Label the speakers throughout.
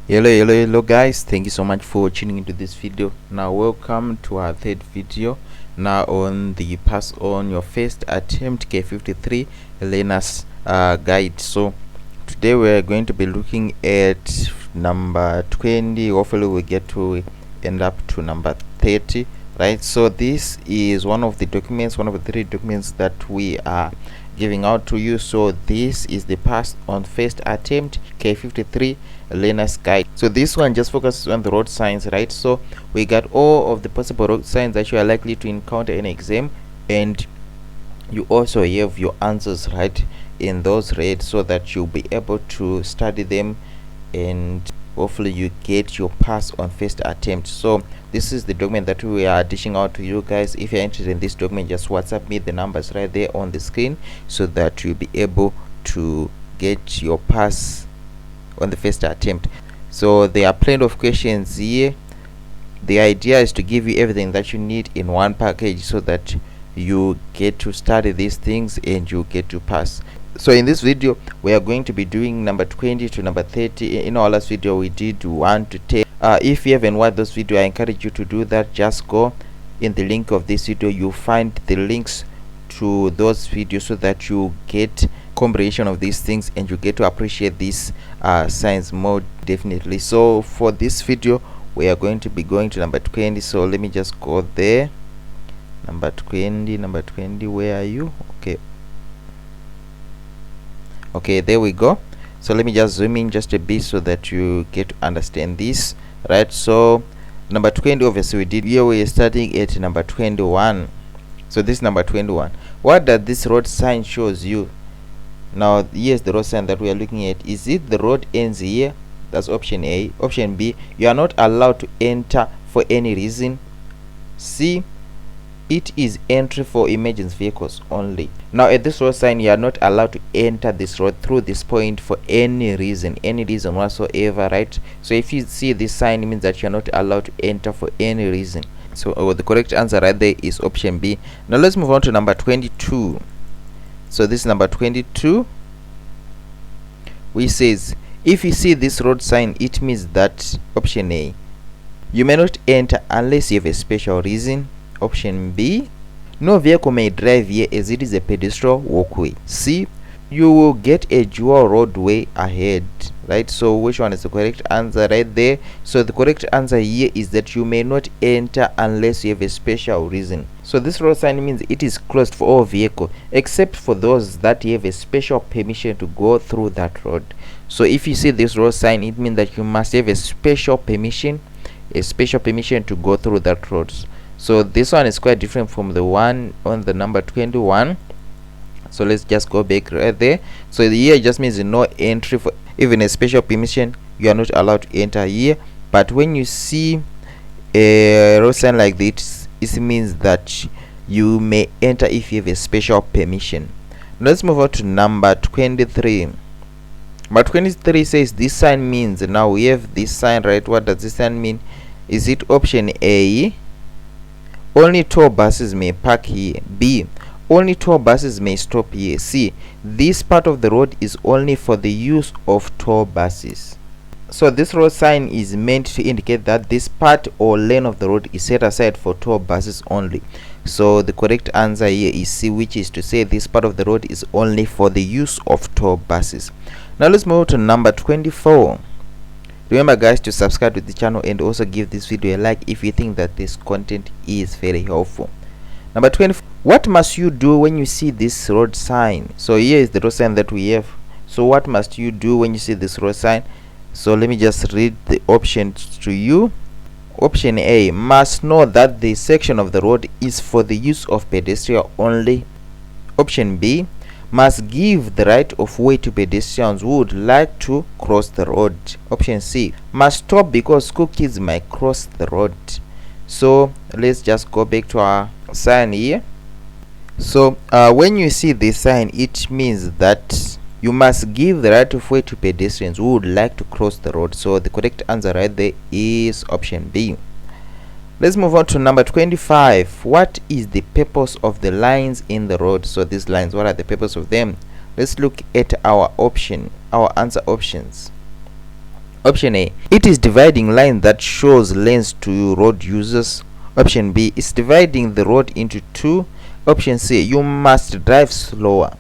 Speaker 1: Hello guys, thank you so much for tuning into this video. Now welcome to our third video now on the pass on your first attempt K53 learners guide. So today we're going to be looking at number 20. Hopefully we get to end up to number 30, right? So this is one of the three documents that we are giving out to you. So this is the pass on first attempt K53 learner's guide. So this one just focuses on the road signs, right? So we got all of the possible road signs that you are likely to encounter in exam, and you also have your answers right in those red, so that you'll be able to study them and hopefully you get your pass on first attempt. So this is the document that we are dishing out to you guys. If you're interested in this document, just WhatsApp me the numbers right there on the screen so that you'll be able to get your pass on the first attempt. So there are plenty of questions here. The idea is to give you everything that you need in one package so that you get to study these things and you get to pass. So in this video we are going to be doing number 20 to number 30. In our last video we did 1 to 10. If you haven't watched those videos, I encourage you to do that. Just go in the link of this video, you'll find the links to those videos so that you get comprehension of these things and you get to appreciate this science more definitely. So for this video we are going to be going to number 20. So let me just go there. Number 20, where are you? Okay, there we go. So let me just zoom in just a bit so that you get to understand this, right? So number 20, obviously we did here. We are starting at number 21. So this is number 21. What does this road sign shows you? Now here's the road sign that we are looking at. Is it the road ends here? That's option A. Option B, you are not allowed to enter for any reason. C, it is entry for emergency vehicles only. Now at this road sign, you are not allowed to enter this road through this point for any reason whatsoever, right? So if you see this sign, it means that you are not allowed to enter for any reason. So the correct answer right there is option B. Now let's move on to number 22. So this is number 22, which says if you see this road sign, it means that option A, you may not enter unless you have a special reason. Option B, no vehicle may drive here as it is a pedestrian walkway. C, you will get a dual roadway ahead, right? So which one is the correct answer right there? So the correct answer here is that you may not enter unless you have a special reason. So this road sign means it is closed for all vehicles except for those that have a special permission to go through that road. So if you see this road sign, it means that you must have a special permission to go through that road. So this one is quite different from the one on the number 21. So let's just go back right there. So the here just means no entry for even a special permission. You are not allowed to enter here. But when you see a road sign like this, it means that you may enter if you have a special permission. Let's move on to number 23. Number 23 says this sign means, now we have this sign, right? What does this sign mean? Is it option A, only tour buses may park here? B, only tour buses may stop here? C, this part of the road is only for the use of tour buses. So this road sign is meant to indicate that this part or lane of the road is set aside for tour buses only. So the correct answer here is C, which is to say this part of the road is only for the use of tour buses. Now let's move to number 24. Remember guys to subscribe to the channel and also give this video a like if you think that this content is very helpful. Number 24, what must you do when you see this road sign? So here is the road sign that we have. So what must you do when you see this road sign? So let me just read the options to you. Option A, must know that the section of the road is for the use of pedestrian only. Option B, must give the right of way to pedestrians who would like to cross the road. Option C, must stop because school kids might cross the road. So let's just go back to our sign here. So when you see this sign, it means that you must give the right of way to pedestrians who would like to cross the road. So the correct answer right there is option B. Let's move on to number 25. What is the purpose of the lines in the road? So these lines, what are the purpose of them? Let's look at our answer options. Option A, it is dividing line that shows lanes to road users. Option B, it's dividing the road into two. Option C, you must drive slower.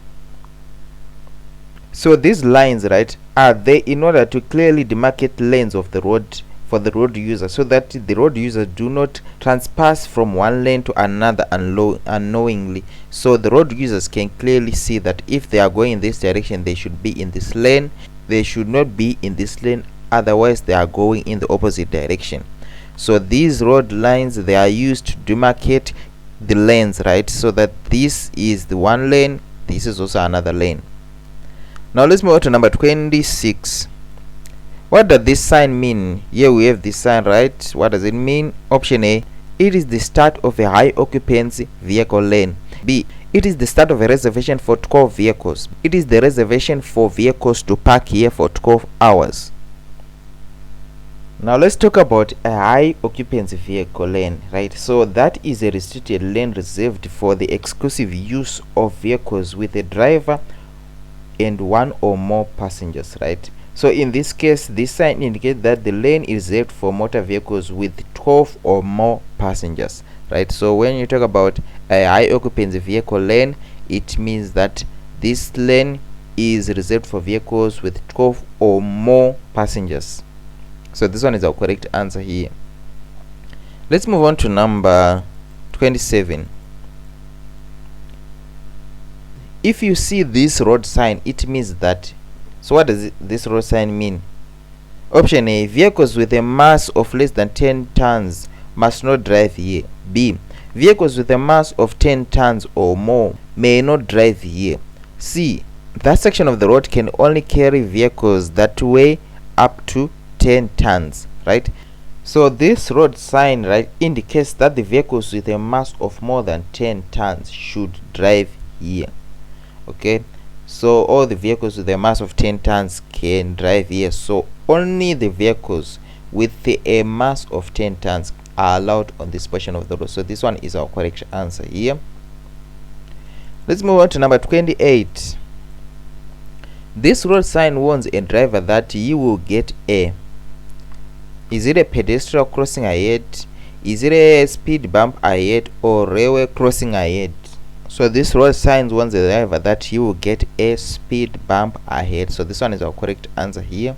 Speaker 1: So these lines, right, are there in order to clearly demarcate lanes of the road for the road user, so that the road users do not transpass from one lane to another unknowingly. So the road users can clearly see that if they are going in this direction, they should be in this lane, they should not be in this lane, otherwise they are going in the opposite direction. So these road lines, they are used to demarcate the lanes, right, so that this is the one lane, this is also another lane. Now let's move on to number 26. What does this sign mean? Here we have this sign, right? What does it mean? Option A, it is the start of a high occupancy vehicle lane. B, it is the start of a reservation for 12 vehicles. It is the reservation for vehicles to park here for 12 hours. Now let's talk about a high occupancy vehicle lane, right? So that is a restricted lane reserved for the exclusive use of vehicles with a driver and one or more passengers, right? So in this case, this sign indicates that the lane is reserved for motor vehicles with 12 or more passengers, right? So when you talk about a high occupancy vehicle lane, it means that this lane is reserved for vehicles with 12 or more passengers. So this one is our correct answer here. Let's move on to number 27. If you see this road sign, it means that, so what does this road sign mean? Option A, vehicles with a mass of less than 10 tons must not drive here. B, vehicles with a mass of 10 tons or more may not drive here. C, that section of the road can only carry vehicles that weigh up to 10 tons, right? So this road sign, right, indicates that the vehicles with a mass of more than 10 tons should drive here. Okay, so all the vehicles with a mass of 10 tons can drive here. So only the vehicles with a mass of 10 tons are allowed on this portion of the road. So this one is our correct answer here. Let's move on to number 28. This road sign warns a driver that he will get a, is it a pedestrian crossing ahead, is it a speed bump ahead, or railway crossing ahead? So this road sign warns the driver that he will get a speed bump ahead. So this one is our correct answer here.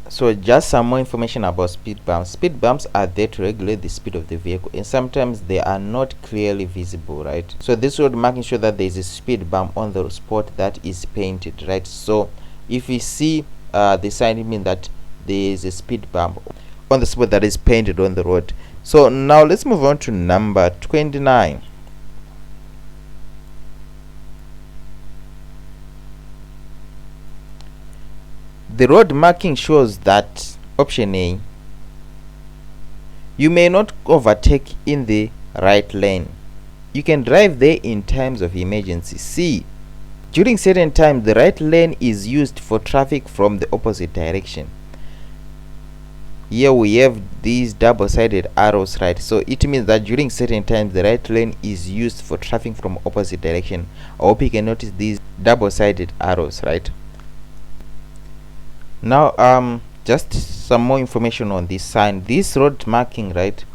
Speaker 1: So just some more information about speed bumps. Speed bumps are there to regulate the speed of the vehicle, and sometimes they are not clearly visible, right? So this road marking shows that there is a speed bump on the spot that is painted, right? So if we see the sign, it means that there is a speed bump on the spot that is painted on the road. So now let's move on to number 29. The road marking shows that, option A, you may not overtake in the right lane. You can drive there in times of emergency. C, during certain times the right lane is used for traffic from the opposite direction. Here we have these double-sided arrows, right? So it means that during certain times the right lane is used for traffic from opposite direction. I hope you can notice these double-sided arrows, right? Now just some more information on this sign. This road marking, right,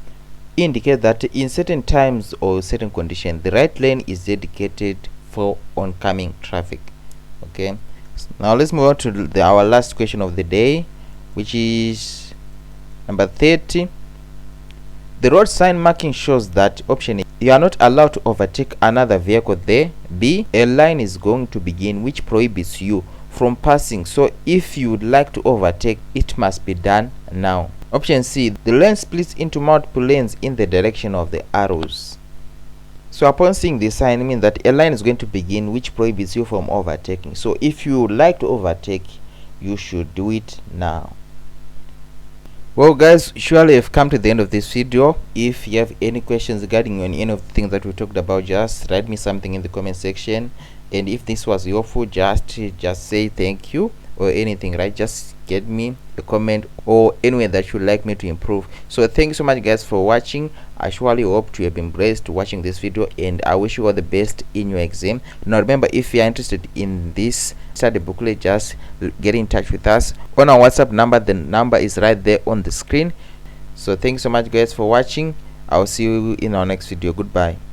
Speaker 1: indicates that in certain times or certain conditions the right lane is dedicated for oncoming traffic. Okay, now let's move on to our last question of the day, which is number 30. The road sign marking shows that, option A, you are not allowed to overtake another vehicle there. B, a line is going to begin which prohibits you from passing, so if you would like to overtake, it must be done now. Option C, the lane splits into multiple lanes in the direction of the arrows. So upon seeing this sign, it means that a line is going to begin which prohibits you from overtaking. So if you would like to overtake, you should do it now. Well guys, surely you've come to the end of this video. If you have any questions regarding any of the things that we talked about, just write me something in the comment section, and if this was helpful, just say thank you, or anything, right? Just get me a comment or anywhere that you'd like me to improve. So thank you so much guys for watching. I surely hope you have been blessed watching this video, and I wish you all the best in your exam. Now remember, if you are interested in this study booklet, just get in touch with us on our WhatsApp number. The number is right there on the screen. So thanks so much guys for watching. I'll see you in our next video. Goodbye.